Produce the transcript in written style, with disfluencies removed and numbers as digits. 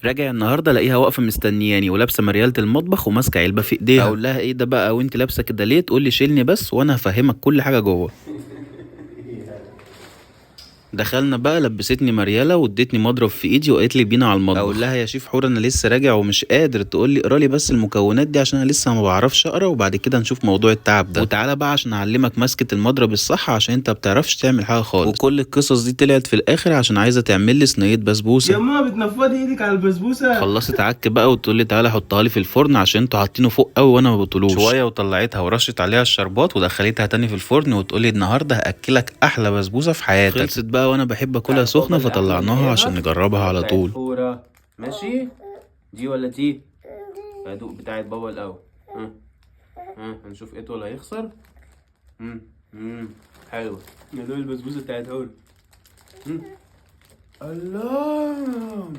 راجع النهارده الاقيها واقفه مستنياني ولابسه مرياله المطبخ وماسكه علبه في ايديها. اقول لها ايه ده بقى وانت لابسه كده ليه؟ تقول لي شيلني بس وانا هفهمك كل حاجه جوه. دخلنا بقى، لبستني مرياله وادتني مضرب في ايدي وقالت لي بينا على المطبخ. اقول لها يا شيف حور انا لسه راجع ومش قادر. تقول لي اقرا لي بس المكونات دي عشان انا لسه ما بعرفش اقرا، وبعد كده نشوف موضوع التعب ده. وتعالى بقى عشان اعلمك مسكه المضرب الصح عشان انت ما بتعرفش تعمل حاجه خالص. وكل القصص دي طلعت في الاخر عشان عايزه تعمل لي صينيه بسبوسه. يا ماما بتنفضي ايدك على البسبوسه. خلصت عك بقى وتقول لي تعالى حطها لي في الفرن عشان انتوا حاطينه فوق قوي وانا ما بطلوش شويه. وطلعتها ورشت عليها الشربات ودخلتها تاني في الفرن وتقول لي النهارده هاكلك احلى بسبوسه في حياتك. خلصت بقى وانا بحب اكلها سخنه فطلعناها عشان نجربها على طول. فورة ماشي. دي ولا تي؟ هدوق بتاعت بابا الاول. هنشوف ايه ولا هيخسر. حلوه. ندوق البسبوسه بتاعت هور. الله